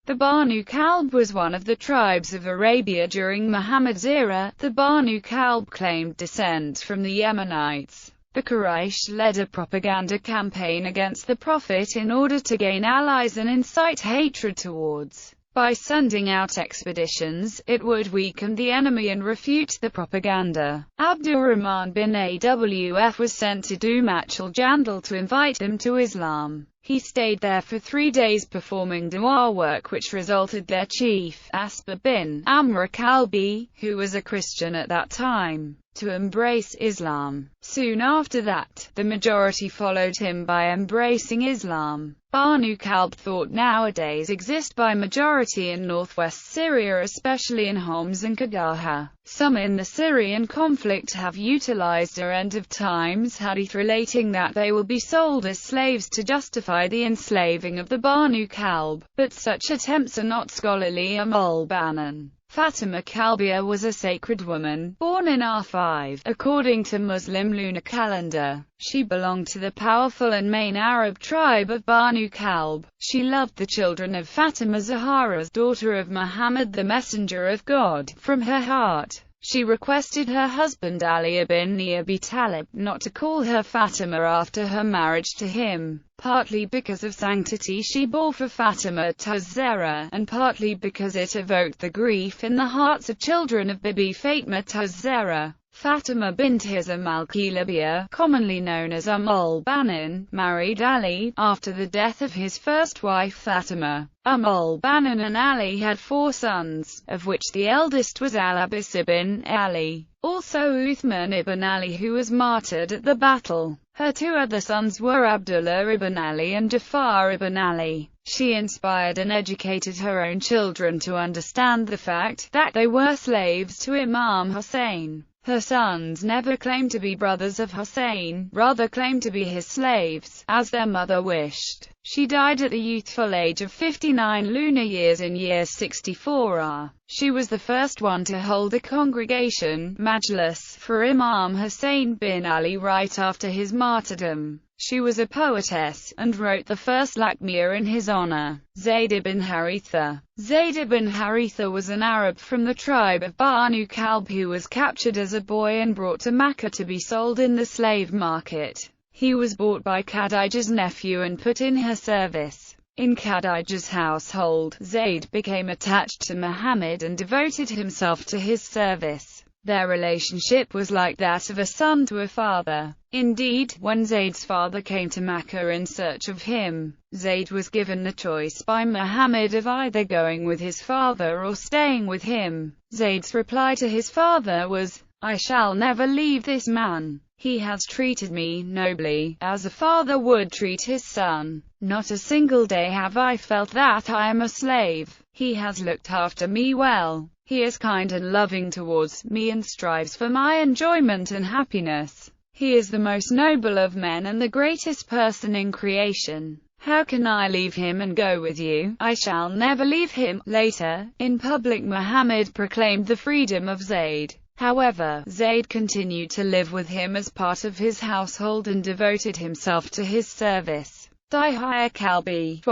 The Banu Kalb was one of the tribes of Arabia during Muhammad's era. The Banu Kalb claimed descent from the Yemenites. The Quraysh led a propaganda campaign against the Prophet in order to gain allies and incite hatred towards. By sending out expeditions, it would weaken the enemy and refute the propaganda. Abdurrahman bin Awf was sent to Dumat al-Jandal to invite him to Islam. He stayed there for 3 days performing dua work, which resulted their chief, Asba bin Amr al-Kalbi, who was a Christian at that time, to embrace Islam. Soon after that, the majority followed him by embracing Islam. Banu Kalb thought nowadays exist by majority in northwest Syria, especially in Homs and Kadaha. Some in the Syrian conflict have utilized a end of times hadith relating that they will be sold as slaves to justify the enslaving of the Banu Kalb, but such attempts are not scholarly. Al-Banin. Fatima Kalbia was a sacred woman, born in R5, according to Muslim lunar calendar. She belonged to the powerful and main Arab tribe of Banu Kalb. She loved the children of Fatima Zahra, daughter of Muhammad the Messenger of God, from her heart. She requested her husband Ali ibn Abi Talib not to call her Fatima after her marriage to him, partly because of sanctity she bore for Fatima Tazara, and partly because it evoked the grief in the hearts of children of Bibi Fatima Tazara. Fatima bint Hizam al-Kalbiyya, commonly known as al-Banin, married Ali, after the death of his first wife Fatima. Al-Banin and Ali had 4 sons, of which the eldest was al-Abbas ibn Ali, also Uthman ibn Ali, who was martyred at the battle. Her 2 other sons were Abdullah ibn Ali and Jafar ibn Ali. She inspired and educated her own children to understand the fact that they were slaves to Imam Hussein. Her sons never claimed to be brothers of Hussein, rather claimed to be his slaves, as their mother wished. She died at the youthful age of 59 lunar years in year 64 She was the first one to hold a congregation, majlis, for Imam Hussein bin Ali right after his martyrdom. She was a poetess, and wrote the first lakmia in his honor. Zayd ibn Harithah. Zayd ibn Harithah was an Arab from the tribe of Banu Kalb who was captured as a boy and brought to Mecca to be sold in the slave market. He was bought by Khadija's nephew and put in her service. In Khadija's household, Zayd became attached to Muhammad and devoted himself to his service. Their relationship was like that of a son to a father. Indeed, when Zayd's father came to Mecca in search of him, Zayd was given the choice by Muhammad of either going with his father or staying with him. Zayd's reply to his father was, "I shall never leave this man. He has treated me nobly, as a father would treat his son. Not a single day have I felt that I am a slave. He has looked after me well. He is kind and loving towards me and strives for my enjoyment and happiness. He is the most noble of men and the greatest person in creation. How can I leave him and go with you? I shall never leave him." Later, in public, Muhammad proclaimed the freedom of Zayd. However, Zayd continued to live with him as part of his household and devoted himself to his service. Dihyah Calbi,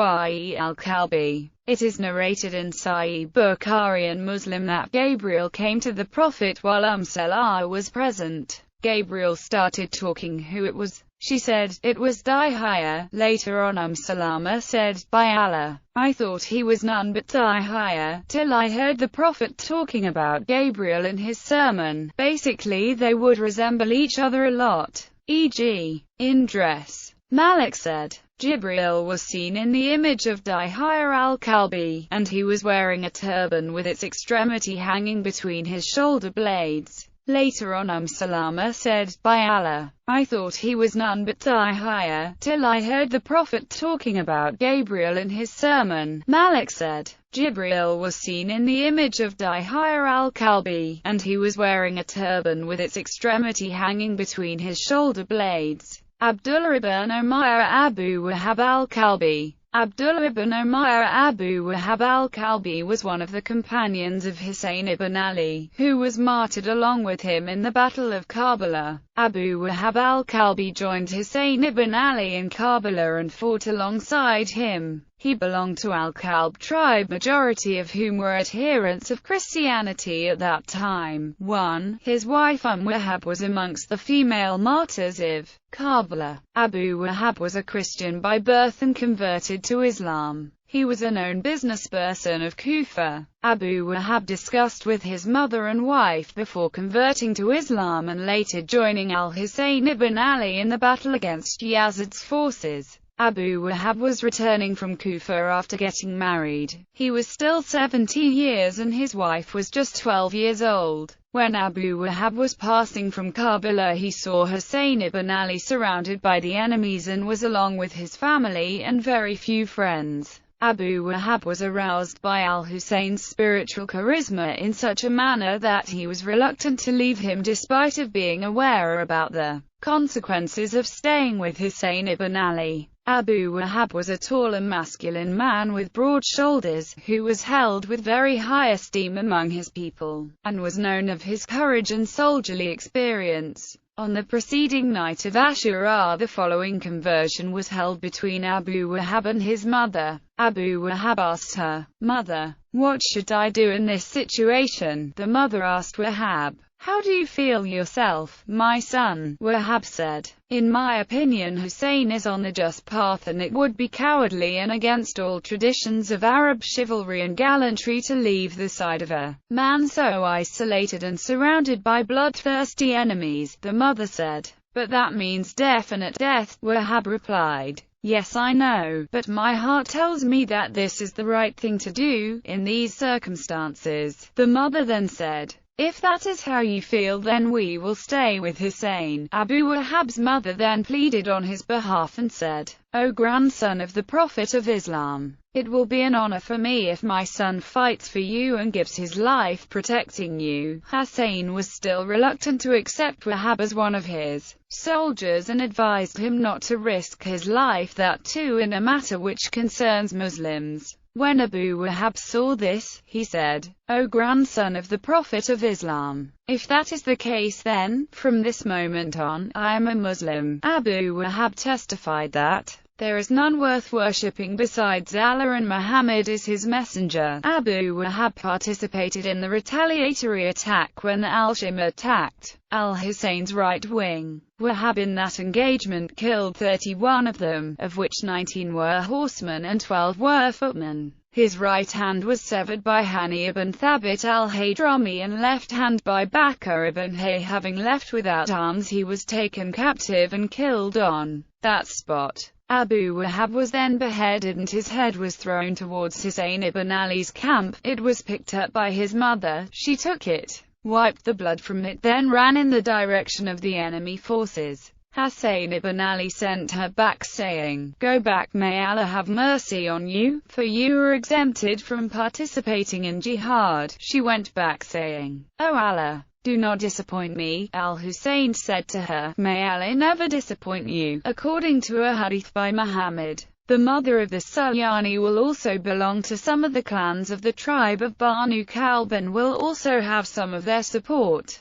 al-Kalbi. It is narrated in Sahih Bukhari and Muslim that Gabriel came to the Prophet while Salah was present. Gabriel started talking who it was. She said, "It was Dihyah." Later on Salama said, "By Allah, I thought he was none but Dihyah, till I heard the Prophet talking about Gabriel in his sermon." Basically they would resemble each other a lot, e.g., in dress. Malik said, Jibril was seen in the image of Dihyah al-Kalbi, and he was wearing a turban with its extremity hanging between his shoulder blades. Later on Salama said, "By Allah, I thought he was none but Dihyah, till I heard the Prophet talking about Gabriel in his sermon." Malik said, Jibril was seen in the image of Dihyah al-Kalbi, and he was wearing a turban with its extremity hanging between his shoulder blades. Abdullah ibn Umar Abu Wahab al-Kalbi. Abdullah ibn Umar Abu Wahab al-Kalbi was one of the companions of Hussein ibn Ali, who was martyred along with him in the Battle of Karbala. Abu Wahab al-Kalbi joined Hussein ibn Ali in Karbala and fought alongside him. He belonged to al-Kalb tribe, majority of whom were adherents of Christianity at that time. 1. His wife Wahab was amongst the female martyrs of Karbala. Abu Wahab was a Christian by birth and converted to Islam. He was a known businessperson of Kufa. Abu Wahab discussed with his mother and wife before converting to Islam and later joining al-Husayn ibn Ali in the battle against Yazid's forces. Abu Wahab was returning from Kufa after getting married. He was still 17 years and his wife was just 12 years old. When Abu Wahab was passing from Karbala, he saw Husayn ibn Ali surrounded by the enemies and was along with his family and very few friends. Abu Wahab was aroused by al-Husayn's spiritual charisma in such a manner that he was reluctant to leave him despite of being aware about the consequences of staying with Husayn ibn Ali. Abu Wahab was a tall and masculine man with broad shoulders, who was held with very high esteem among his people, and was known of his courage and soldierly experience. On the preceding night of Ashura, the following conversion was held between Abu Wahab and his mother. Abu Wahab asked her, "Mother, what should I do in this situation?" The mother asked Wahab, "How do you feel yourself, my son?" Wahab said, "In my opinion, Husayn is on the just path and it would be cowardly and against all traditions of Arab chivalry and gallantry to leave the side of a man so isolated and surrounded by bloodthirsty enemies." The mother said, "But that means definite death." Wahab replied, "Yes, I know, but my heart tells me that this is the right thing to do in these circumstances." The mother then said, "If that is how you feel, then we will stay with Husayn." Abu Wahab's mother then pleaded on his behalf and said, "O grandson of the Prophet of Islam, it will be an honor for me if my son fights for you and gives his life protecting you." Husayn was still reluctant to accept Wahab as one of his soldiers and advised him not to risk his life, that too in a matter which concerns Muslims. When Abu Wahab saw this, he said, "O grandson of the Prophet of Islam, if that is the case, then, from this moment on, I am a Muslim." Abu Wahab testified that there is none worth worshipping besides Allah and Muhammad is his messenger. Abu Wahab participated in the retaliatory attack when the al-Sham attacked al-Husayn's right wing. Wahab in that engagement killed 31 of them, of which 19 were horsemen and 12 were footmen. His right hand was severed by Hani ibn Thabit al-Hadrami and left hand by Bakr ibn Hay. Having left without arms, he was taken captive and killed on that spot. Abu Wahab was then beheaded and his head was thrown towards Husayn ibn Ali's camp. It was picked up by his mother. She took it, wiped the blood from it, then ran in the direction of the enemy forces. Husayn ibn Ali sent her back saying, "Go back, may Allah have mercy on you, for you are exempted from participating in jihad." She went back saying, "O Allah, do not disappoint me." Al-Husayn said to her, "May Allah never disappoint you." According to a hadith by Muhammad, the mother of the Sulyani will also belong to some of the clans of the tribe of Banu Kalb and will also have some of their support.